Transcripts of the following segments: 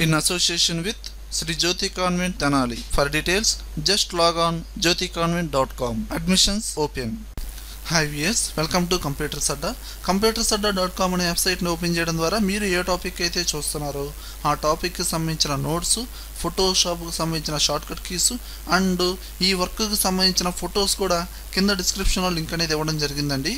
in association with Sri Jyoti Convent Tenali. For details, just log on jyoticonvent.com. Admissions open. Hi viewers, welcome to Computer Sadda. computersadda.com అనే వెబ్సైట్ని open చేయడం ద్వారా మీరు ఏ topic అయితే చూస్తున్నారో ఆ టాపిక్కి సంబంధించిన నోట్స్, ఫోటోషాప్కి సంబంధించిన షార్ట్కట్ కీస్ అండ్ ఈ వర్క్కి సంబంధించిన ఫొటోస్ కూడా కింద డిస్క్రిప్షన్లో లింక్ అనేది ఇవ్వడం జరిగిందండి.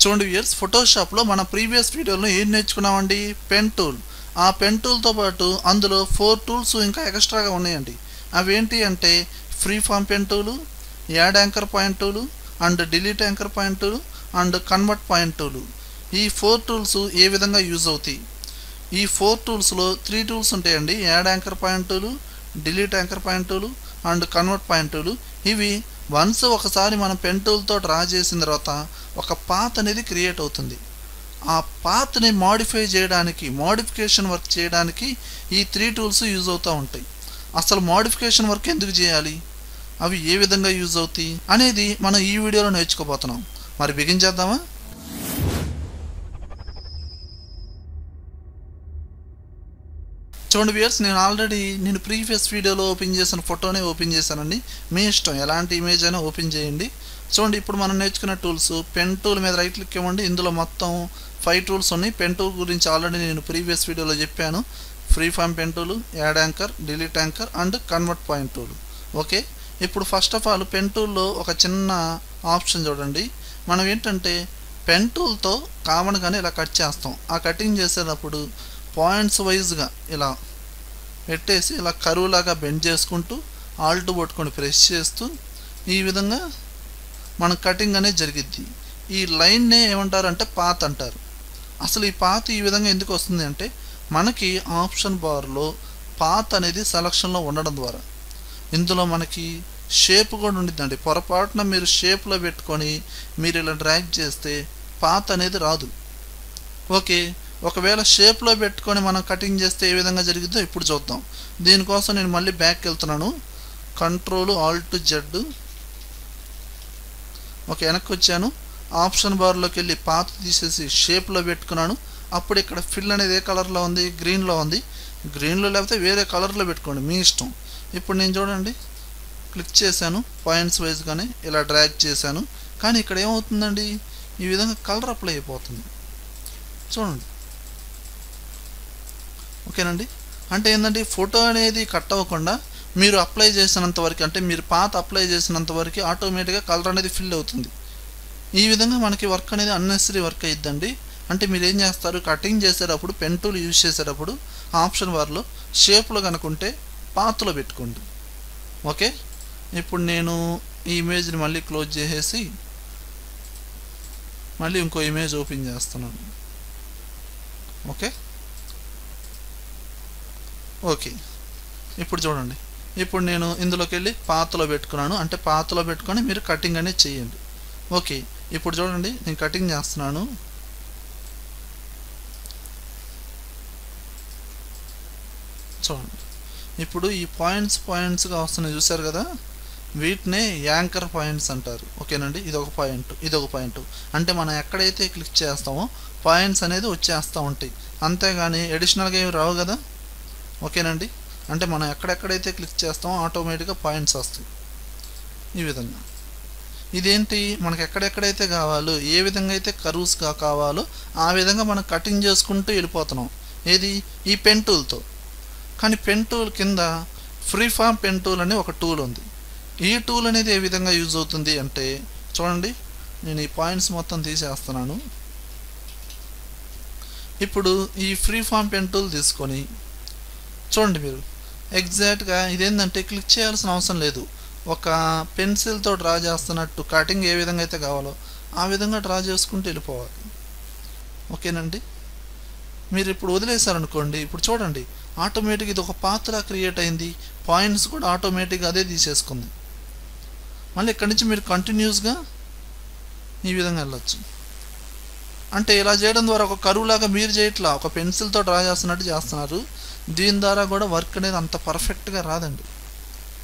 చూడండి వ్యూయర్స్, ఫోటోషాప్లో మన ప్రీవియస్ వీడియోలో ఏం నేర్చుకున్నామండి? Pen tool. ఆ పెన్ టూల్తో పాటు అందులో 4 టూల్స్ ఇంకా ఎక్స్ట్రాగా ఉన్నాయండి. అవి ఏంటి అంటే free form pen tool, add anchor point tool and delete anchor point tool and convert point tool. ఈ 4 టూల్స్ ఏ విధంగా యూజ్ అవుతాయి? ఈ 4 టూల్స్లో 3 టూల్స్ ఉంటాయండి. Add anchor point tool, delete anchor point tool and convert point tool. ఇవి once ఒకసారి మనం పెన్ టూల్తో డ్రా చేసిన తర్వాత ఒక పాత్ అనేది క్రియేట్ అవుతుంది. ఆ పాత్ని మాడిఫై చేయడానికి, మోడిఫికేషన్ వర్క్ చేయడానికి ఈ 3 టూల్స్ యూజ్ అవుతూ ఉంటాయి. అసలు మోడిఫికేషన్ వర్క్ ఎందుకు చేయాలి, అవి ఏ విధంగా యూజ్ అవుతాయి అనేది మనం ఈ వీడియోలో నేర్చుకోబోతున్నాం. మరి బిగిన్ చేద్దామా? చూడండి వ్యూయర్స్, నేను ప్రీవియస్ వీడియోలో ఓపెన్ చేసిన ఫోటోనే ఓపెన్ చేశానండి. మీ ఇష్టం, ఎలాంటి ఇమేజ్ అయినా ఓపెన్ చేయండి. చూడండి, ఇప్పుడు మనం నేర్చుకున్న టూల్స్, పెన్ టూల్ మీద రైట్ క్లిక్ ఇవ్వండి. ఇందులో మొత్తం 5 టూల్స్ ఉన్నాయి. పెన్ టూల్ గురించి ఆల్రెడీ నేను ప్రీవియస్ వీడియోలో చెప్పాను. Free form pen tool, add anchor, delete anchor and convert point tool. Okay, ఇప్పుడు ఫస్ట్ ఆఫ్ ఆల్ పెన్ టూల్లో ఒక చిన్న ఆప్షన్ చూడండి. మనం ఏంటంటే పెన్ టూల్తో కామన్గానే ఇలా కట్ చేస్తాం. ఆ కటింగ్ చేసేటప్పుడు పాయింట్స్ వైజ్గా ఇలా పెట్టేసి ఇలా కరువు లాగా బెండ్ చేసుకుంటూ ఆల్ట్ పట్టుకొని ప్రెస్ చేస్తూ ఈ విధంగా మన కటింగ్ అనేది జరిగిద్ది. ఈ లైన్నే ఏమంటారంటే పాత్ అంటారు. అసలు ఈ పాత్ ఈ విధంగా ఎందుకు వస్తుంది అంటే మనకి ఆప్షన్ బార్లో పాత్ అనేది సెలక్షన్లో ఉండడం ద్వారా ఇందులో మనకి షేప్ కూడా ఉండిద్దండి. పొరపాటున మీరు షేప్లో పెట్టుకొని మీరు ఇలా డ్రాగ్ చేస్తే పాత్ అనేది రాదు. ఓకే, ఒకవేళ షేప్లో పెట్టుకొని మనం కటింగ్ చేస్తే ఏ విధంగా జరిగిద్దో ఇప్పుడు చూద్దాం. దీనికోసం నేను మళ్ళీ బ్యాక్కి వెళ్తున్నాను. Control Alt Z. ఓకే, వెనక్కి వచ్చాను. ఆప్షన్ బార్లోకి వెళ్ళి పాత్ తీసేసి షేప్లో పెట్టుకున్నాను. అప్పుడు ఇక్కడ ఫిల్ అనేది ఏ కలర్లో ఉంది? గ్రీన్లో ఉంది. గ్రీన్లో లేకపోతే వేరే కలర్లో పెట్టుకోండి, మీ ఇష్టం. ఇప్పుడు నేను చూడండి క్లిక్ చేశాను, పాయింట్స్ వైజ్గానే ఇలా డ్రాగ్ చేశాను. కానీ ఇక్కడ ఏమవుతుందండి, ఈ విధంగా కలర్ అప్లై అయిపోతుంది. చూడండి, ఓకేనండి. అంటే ఏంటంటే ఫోటో అనేది కట్ అవ్వకుండా మీరు అప్లై చేసినంత వరకు, అంటే మీరు పాత అప్లై చేసినంత వరకు ఆటోమేటిక్గా కలర్ అనేది ఫిల్ అవుతుంది. ఈ విధంగా మనకి వర్క్ అనేది అన్నెసరీ వర్క్ అయిద్దండి. అంటే మీరు ఏం చేస్తారు, కటింగ్ చేసేటప్పుడు పెన్ టూల్ యూజ్ చేసేటప్పుడు ఆప్షన్ బార్లో షేప్లో కనుకుంటే పాత్లో పెట్టుకోండి. ఓకే, ఇప్పుడు నేను ఈ ఇమేజ్ని మళ్ళీ క్లోజ్ చేసేసి మళ్ళీ ఇంకో ఇమేజ్ ఓపెన్ చేస్తున్నాను. ఓకే ఓకే ఇప్పుడు చూడండి, ఇప్పుడు నేను ఇందులోకి వెళ్ళి పాత్లో పెట్టుకున్నాను. అంటే పాత్లో పెట్టుకొని మీరు కటింగ్ అనేది చేయండి. ఓకే, ఇప్పుడు చూడండి నేను కటింగ్ చేస్తున్నాను. చూడండి, ఇప్పుడు ఈ పాయింట్స్గా వస్తున్నాయి, చూసారు కదా, వీటినే యాంకర్ పాయింట్స్ అంటారు. ఓకేనండి, ఇదొక పాయింట్. అంటే మనం ఎక్కడైతే క్లిక్ చేస్తామో పాయింట్స్ అనేది వచ్చేస్తూ ఉంటాయి, అంతేగాని ఎడిషనల్గా ఏమి రావు కదా. ఓకేనండి, అంటే మనం ఎక్కడెక్కడైతే క్లిక్ చేస్తామో ఆటోమేటిక్గా పాయింట్స్ వస్తాయి ఈ విధంగా. ఇదేంటి, మనకు ఎక్కడెక్కడైతే కావాలో, ఏ విధంగా అయితే కర్వ్స్గా కావాలో ఆ విధంగా మనం కటింగ్ చేసుకుంటూ వెళ్ళిపోతున్నాం. ఏది, ఈ పెన్ టూల్తో. కానీ పెన్ టూల్ కింద ఫ్రీ ఫామ్ పెన్ టూల్ అనే ఒక టూల్ ఉంది. ఈ టూల్ అనేది ఏ విధంగా యూజ్ అవుతుంది అంటే చూడండి, నేను ఈ పాయింట్స్ మొత్తం తీసేస్తున్నాను. ఇప్పుడు ఈ ఫ్రీ ఫామ్ పెన్ టూల్ తీసుకొని చూడండి, మీరు ఎగ్జాక్ట్గా ఇదేంటంటే క్లిక్ చేయాల్సిన అవసరం లేదు. ఒక పెన్సిల్తో డ్రా చేస్తున్నట్టు కటింగ్ ఏ విధంగా అయితే కావాలో ఆ విధంగా డ్రా చేసుకుంటూ వెళ్ళిపోవాలి. ఓకేనండి, మీరు ఇప్పుడు వదిలేశారనుకోండి, ఇప్పుడు చూడండి ఆటోమేటిక్ ఇది ఒక పాత్ర క్రియేట్ అయింది. పాయింట్స్ కూడా ఆటోమేటిక్గా అదే తీసేసుకుంది. మళ్ళీ ఇక్కడి నుంచి మీరు కంటిన్యూస్గా ఈ విధంగా వెళ్ళచ్చు. అంటే ఇలా చేయడం ద్వారా ఒక కరువులాగా మీరు చేయట్లా, ఒక పెన్సిల్తో డ్రా చేస్తున్నట్టు చేస్తున్నారు. దీని ద్వారా కూడా వర్క్ అనేది అంత పర్ఫెక్ట్గా రాదండి.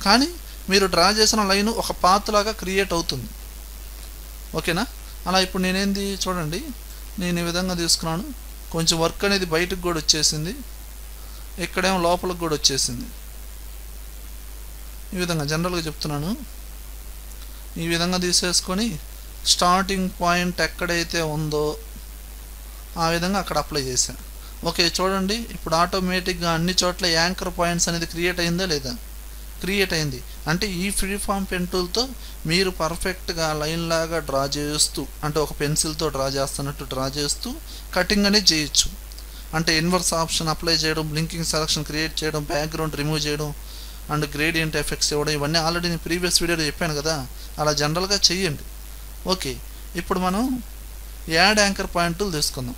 కానీ మీరు డ్రా చేసిన లైన్ ఒక పాత్ లాగా క్రియేట్ అవుతుంది. ఓకేనా? అలా ఇప్పుడు నేనేంది చూడండి, నేను ఈ విధంగా తీసుకున్నాను. కొంచెం వర్క్ అనేది బయటకు కూడా వచ్చేసింది. ఇక్కడేమో లోపలికి కూడా వచ్చేసింది. ఈ విధంగా జనరల్గా చెప్తున్నాను. ఈ విధంగా తీసేసుకొని స్టార్టింగ్ పాయింట్ ఎక్కడైతే ఉందో ఆ విధంగా అక్కడ అప్లై చేశాను. ఓకే, చూడండి ఇప్పుడు ఆటోమేటిక్గా అన్ని చోట్ల యాంకర్ పాయింట్స్ అనేది క్రియేట్ అయిందా లేదా? క్రియేట్ అయింది. అంటే ఈ ఫ్రీ ఫామ్ పెన్ టూల్తో మీరు పర్ఫెక్ట్గా లైన్ లాగా డ్రా చేస్తూ, అంటే ఒక పెన్సిల్తో డ్రా చేస్తున్నట్టు డ్రా చేస్తూ కటింగ్ అనేది చేయొచ్చు. అంటే ఇన్వర్స్ ఆప్షన్ అప్లై చేయడం, బ్లింకింగ్ సెలక్షన్ క్రియేట్ చేయడం, బ్యాక్గ్రౌండ్ రిమూవ్ చేయడం అండ్ గ్రేడియంట్ ఎఫెక్ట్స్ ఇవ్వడం, ఇవన్నీ ఆల్రెడీ నేను ప్రీవియస్ వీడియోలో చెప్పాను కదా, అలా జనరల్గా చెయ్యండి. ఓకే, ఇప్పుడు మనం యాడ్ యాంకర్ పాయింట్ టూల్ తీసుకుందాం.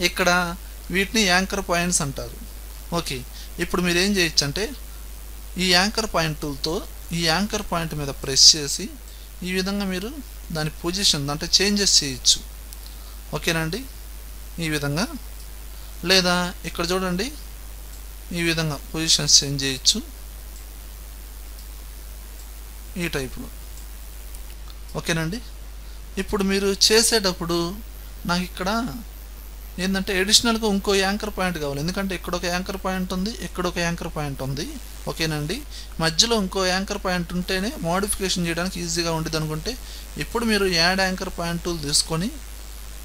ఇక్కడ వీటిని యాంకర్ పాయింట్స్ అంటారు. ఓకే, ఇప్పుడు మీరు ఏం చేయొచ్చు అంటే ఈ యాంకర్ పాయింట్ టూల్తో ఈ యాంకర్ పాయింట్ మీద ప్రెస్ చేసి ఈ విధంగా మీరు దాని పొజిషన్ అంటే చేంజెస్ చేయొచ్చు. ఓకేనండి, ఈ విధంగా. లేదా ఇక్కడ చూడండి, ఈ విధంగా పొజిషన్స్ చేంజ్ చేయొచ్చు ఈ టైప్లో. ఓకేనండి, ఇప్పుడు మీరు చేసేటప్పుడు నాకు ఇక్కడ ఏంటంటే అడిషనల్గా ఇంకో యాంకర్ పాయింట్ కావాలి. ఎందుకంటే ఇక్కడ ఒక యాంకర్ పాయింట్ ఉంది, ఇక్కడ ఒక యాంకర్ పాయింట్ ఉంది. ఓకేనండి, మధ్యలో ఇంకో యాంకర్ పాయింట్ ఉంటేనే మోడిఫికేషన్ చేయడానికి ఈజీగా ఉండేది అనుకుంటే ఇప్పుడు మీరు యాడ్ యాంకర్ పాయింట్ టూల్ తీసుకొని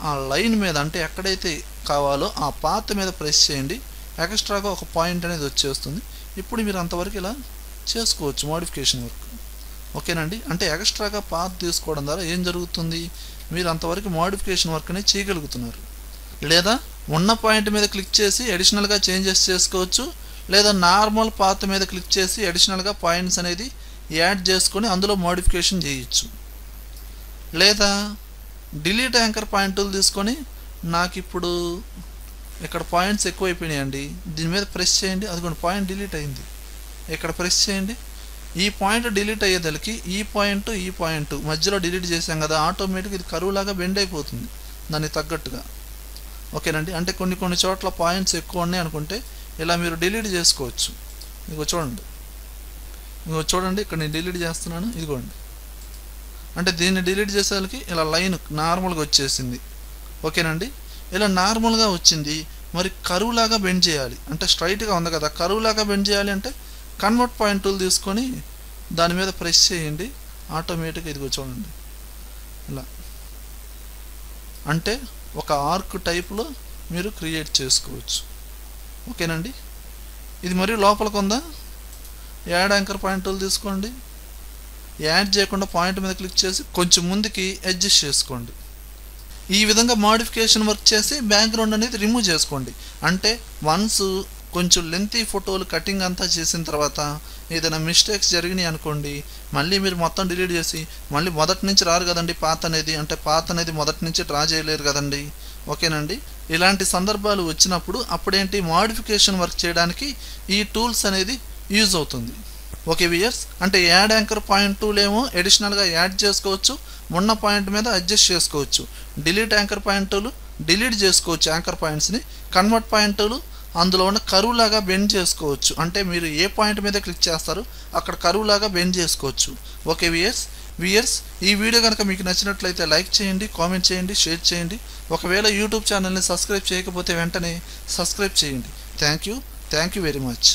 ఆ లైన్ మీద అంటే ఎక్కడైతే కావాలో ఆ పాత్ మీద ప్రెస్ చేయండి. ఎక్స్ట్రాగా ఒక పాయింట్ అనేది వచ్చేస్తుంది. ఇప్పుడు మీరు అంతవరకు ఇలా చేసుకోవచ్చు మోడిఫికేషన్ వర్క్. ఓకేనండి, అంటే ఎక్స్ట్రాగా పాత్ తీసుకోవడం ద్వారా ఏం జరుగుతుంది, మీరు అంతవరకు మోడిఫికేషన్ వర్క్ అనేది చేయగలుగుతున్నారు. లేదా ఉన్న పాయింట్ మీద క్లిక్ చేసి అడిషనల్గా చేంజెస్ చేసుకోవచ్చు. లేదా నార్మల్ పాత్ మీద క్లిక్ చేసి అడిషనల్గా పాయింట్స్ అనేది యాడ్ చేసుకొని అందులో మోడిఫికేషన్ చేయొచ్చు. లేదా డిలీట్ యాంకర్ పాయింట్ టూల్ తీసుకొని నాకు ఇప్పుడు ఇక్కడ పాయింట్స్ ఎక్కువైపోయినాయండి, దీని మీద ప్రెస్ చేయండి, అదిగోండి పాయింట్ డిలీట్ అయింది. ఇక్కడ ప్రెస్ చేయండి, ఈ పాయింట్ డిలీట్ అయ్యేదానికి ఈ పాయింట్ మధ్యలో డిలీట్ చేసాం కదా, ఆటోమేటిక్గా ఇది కరువు లాగా బెండ్ అయిపోతుంది దానికి తగ్గట్టుగా. ఓకేనండి, అంటే కొన్ని చోట్ల పాయింట్స్ ఎక్కువ ఉన్నాయి అనుకుంటే ఇలా మీరు డిలీట్ చేసుకోవచ్చు. ఇదిగో చూడండి ఇక్కడ నేను డిలీట్ చేస్తున్నాను. ఇదిగోండి, అంటే దీన్ని డిలీట్ చేసేసరికి ఇలా లైన్ నార్మల్గా వచ్చేసింది. ఓకేనండి, ఇలా నార్మల్గా వచ్చింది. మరి కరువులాగా బెండ్ చేయాలి అంటే స్ట్రైట్గా ఉంది కదా, కరువులాగా బెండ్ చేయాలి అంటే కన్వర్ట్ పాయింట్ టూల్ తీసుకొని దాని మీద ప్రెస్ చేయండి. ఆటోమేటిక్గా ఇదిగో చూడండి ఇలా, అంటే ఒక ఆర్క్ టైప్లో మీరు క్రియేట్ చేసుకోవచ్చు. ఓకేనండి, ఇది మరీ లోపలికి ఉందా, యాడ్ యాంకర్ పాయింట్ టూల్ తీసుకోండి. యాడ్ చేయకుండా పాయింట్ మీద క్లిక్ చేసి కొంచెం ముందుకి అడ్జస్ట్ చేసుకోండి. ఈ విధంగా మోడిఫికేషన్ వర్క్ చేసి బ్యాక్గ్రౌండ్ అనేది రిమూవ్ చేసుకోండి. అంటే వన్స్ కొంచెం లెంతీ ఫోటోలు కటింగ్ అంతా చేసిన తర్వాత ఏదైనా మిస్టేక్స్ జరిగినాయి అనుకోండి, మళ్ళీ మీరు మొత్తం డిలీట్ చేసి మళ్ళీ మొదటి నుంచి రారు కదండి పాత్ అనేది మొదటి నుంచి డ్రా చేయలేరు కదండి. ఓకేనండి, ఇలాంటి సందర్భాలు వచ్చినప్పుడు అప్పుడేంటి మోడిఫికేషన్ వర్క్ చేయడానికి ఈ టూల్స్ అనేది యూజ్ అవుతుంది. ఓకే వ్యూయర్స్, అంటే యాడ్ యాంకర్ పాయింట్ టూల్ ఏమో అడిషనల్గా యాడ్ చేసుకోవచ్చు, ఉన్న పాయింట్ మీద అడ్జస్ట్ చేసుకోవచ్చు. Delete anchor point tool delete చేసుకోవచ్చు యాంకర్ పాయింట్స్ని. కన్వర్ట్ పాయింట్ టూల్ అందులో ఉన్న కరువులాగా బెండ్ చేసుకోవచ్చు. అంటే మీరు ఏ పాయింట్ మీద క్లిక్ చేస్తారో అక్కడ కరువులాగా బెండ్ చేసుకోవచ్చు. ఓకే వ్యూయర్స్, ఈ వీడియో కనుక మీకు నచ్చినట్లయితే లైక్ చేయండి, కామెంట్ చేయండి, షేర్ చేయండి. ఒకవేళ యూట్యూబ్ ఛానల్ని సబ్స్క్రైబ్ చేయకపోతే వెంటనే సబ్స్క్రైబ్ చేయండి. Thank you very much.